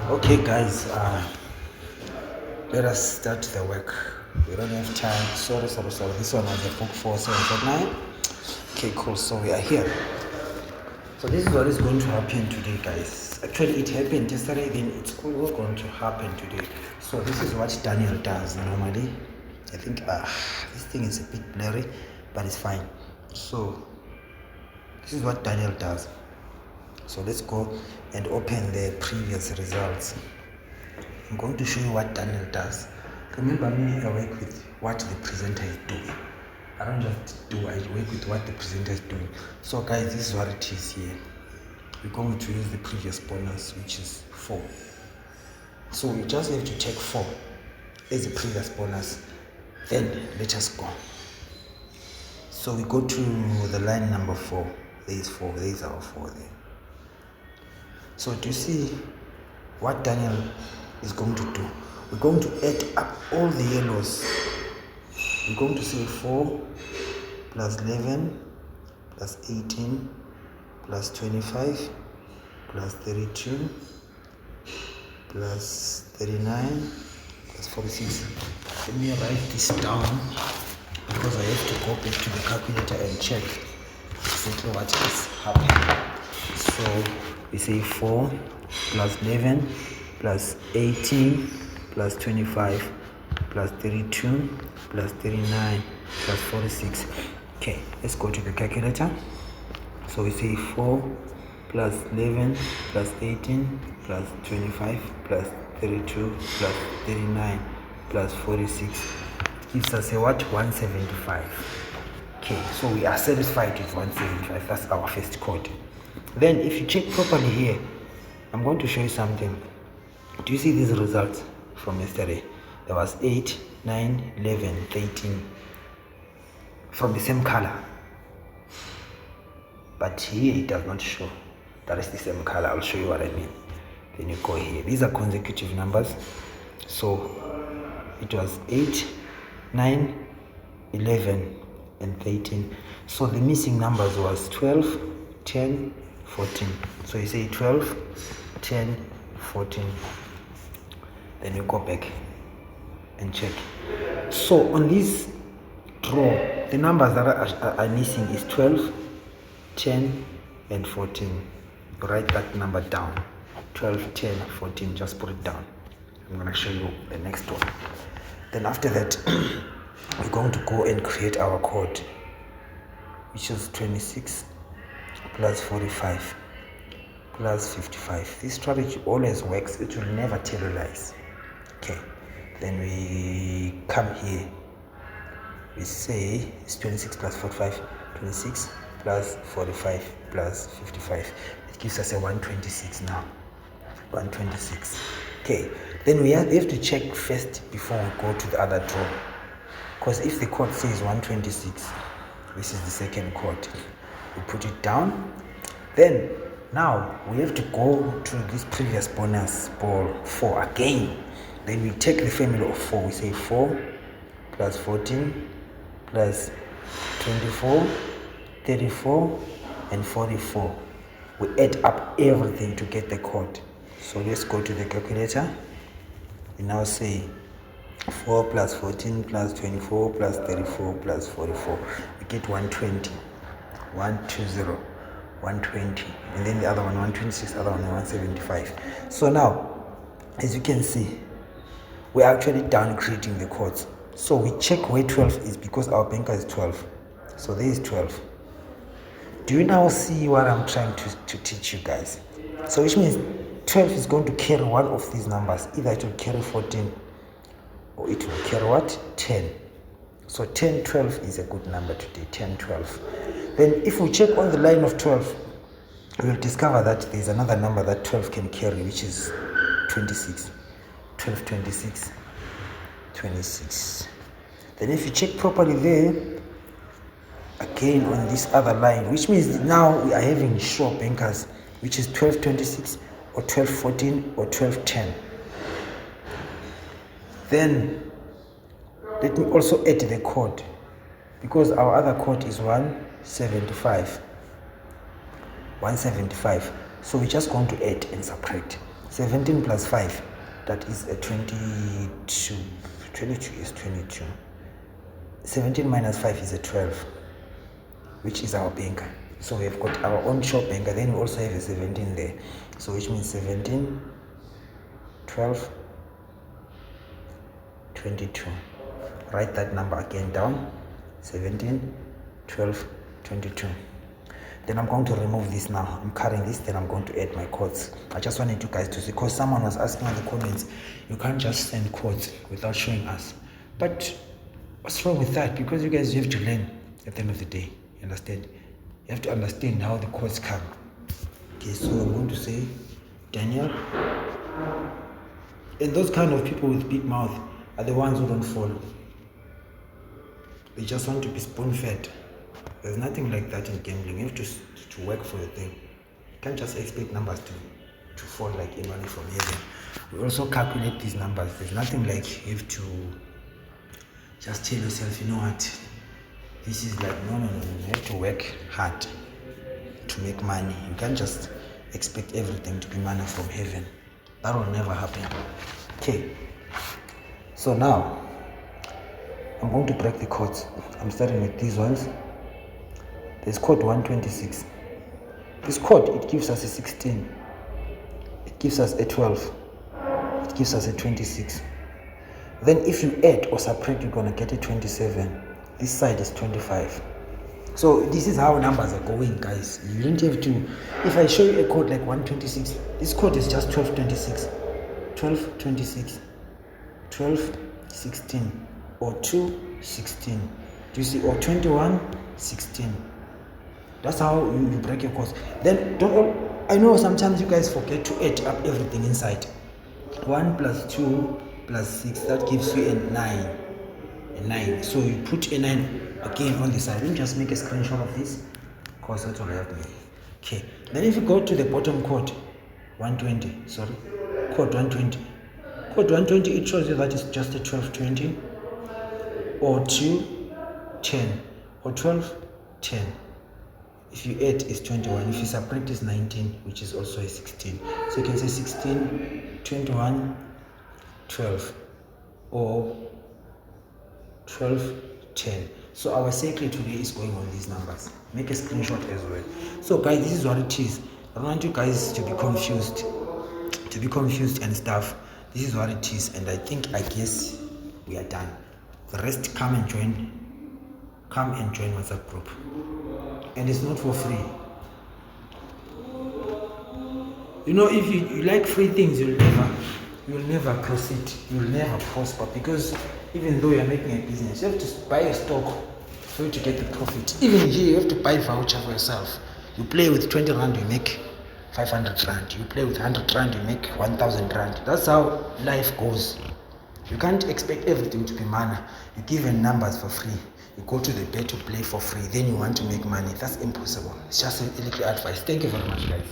Okay guys, let us start the work. We don't have time. Sorry. This one was a book 4749. Okay, cool. So we are here. So this is what is going to happen today, guys. Actually, it happened yesterday, then it's all going to happen today. So this is what Daniel does normally. I think this thing is a bit blurry, but it's fine. So this is what Daniel does. So let's go and open the previous results. I'm going to show you what Daniel does. Remember me, I work with what the presenter is doing. I don't just do, I work with what the presenter is doing. So guys, this is what it is here. We're going to use the previous bonus, which is 4. So we just have to take 4 as the previous bonus. Then let us go. So we go to the line number 4. There is 4, there is our 4 there. So do you see what Daniel is going to do? We're going to add up all the yellows. We're going to say 4 plus 11 plus 18 plus 25 plus 32 plus 39 plus 46. Let me write this down because I have to go back to the calculator and check exactly what is happening. So we say 4 plus 11 plus 18 plus 25 plus 32 plus 39 plus 46. Okay, let's go to the calculator. So we say 4 plus 11 plus 18 plus 25 plus 32 plus 39 plus 46. It gives us a what? 175. Okay, so we are satisfied with 175. That's our first code. Then if you check properly here, I'm going to show you something. Do you see these results from yesterday? There was 8, 9, 11, 13 from the same color. But here it does not show that is the same color. I'll show you what I mean. Then you go here. These are consecutive numbers. So it was 8, 9, 11, and 13. So the missing numbers was 12, 10, 14. So you say 12, 10, 14. Then you go back and check. So on this draw, the numbers that are missing is 12, 10, and 14. You write that number down. 12, 10, 14. Just put it down. I'm going to show you the next one. Then after that, we're going to go and create our code, which is 26 plus 45 plus 55. This strategy always works. It will never tell you lies. Okay, then we come here. We say it's 26 plus 45, 26 plus 45 plus 55. It gives us a 126 now. 126. Okay, then we have to check first before we go to the other draw. Because if the code says 126, this is the second code. We put it down. Then now we have to go to this previous bonus ball 4 again. Then we take the family of 4. We say 4 plus 14 plus 24, 34, and 44. We add up everything to get the code. So let's go to the calculator. We now say 4 plus 14 plus 24 plus 34 plus 44. We get 120. 120. 120. And then the other one 126, the other one 175. So now, as you can see, we're actually done creating the codes. So we check where 12 is because our banker is 12. So there is 12. Do you now see what I'm trying to teach you guys? So which means 12 is going to carry one of these numbers. Either it will carry 14 or it will carry what? 10. So 10, 12 is a good number today. 10, 12. Then if we check on the line of 12, we will discover that there is another number that 12 can carry, which is 26. 12, 26, 26. Then if you check properly there, again on this other line, which means now we are having sure bankers, which is 12, 26 or 12, 14 or 12, 10. Then let me also add the code, because our other code is 175. 175. So we're just going to add and subtract. 17 plus 5, that is a 22. 22 is 22. 17 minus 5 is a 12, which is our banker. So we've got our own shop banker, then we also have a 17 there. So which means 17, 12, 22. Write that number again down. 17, 12, 22. Then I'm going to remove this now. I'm carrying this, then I'm going to add my codes. I just wanted you guys to see, because someone was asking in the comments, you can't just send codes without showing us. But what's wrong with that? Because you guys have to learn at the end of the day. You understand? You have to understand how the codes come. Okay, so I'm going to say Daniel. And those kind of people with big mouth are the ones who don't follow. They just want to be spoon-fed. There's nothing like that in gambling. You have to work for your thing. You can't just expect numbers to fall like money from heaven. We also calculate these numbers. There's nothing like you have to just tell yourself, you know what, this is like, no. You have to work hard to make money. You can't just expect everything to be money from heaven. That will never happen. Okay. So now, I'm going to break the codes. I'm starting with these ones. There's code 126. This code, it gives us a 16. It gives us a 12. It gives us a 26. Then if you add or subtract, you're going to get a 27. This side is 25. So this is how numbers are going, guys. You don't have to, if I show you a code like 126, this code is just 1226. 1226. 1216. Or 216. Do you see? Or 2116. That's how you break your codes. Then I know sometimes you guys forget to add up everything inside. 1 plus 2 plus 6, that gives you a 9. A 9. So you put a 9 again on the side. Let me just make a screenshot of this, because that will help me. Okay. Then if you go to the bottom code, 120. Sorry. Code 120. Code 120, it shows you that it's just a 1220. Or 210. Or 1210. If you add, is 21. If you subtract, is 19, which is also a 16. So you can say 16, 21, 12, or 12, 10. So our secret today is going on these numbers. Make a screenshot as well. So guys, this is what it is. I don't want you guys to be confused. And stuff. This is what it is, and I guess we are done. The rest, come and join WhatsApp group. And it's not for free. You know, if you like free things, you'll never proceed. You'll never prosper, because even though you're making a business, you have to buy a stock for you to get the profit. Even here, you have to buy a voucher for yourself. You play with 20 rand, you make 500 rand. You play with 100 rand, you make 1,000 rand. That's how life goes. You can't expect everything to be money. You're given numbers for free. You go to the bed to play for free. Then you want to make money. That's impossible. It's just a little advice. Thank you very much, guys.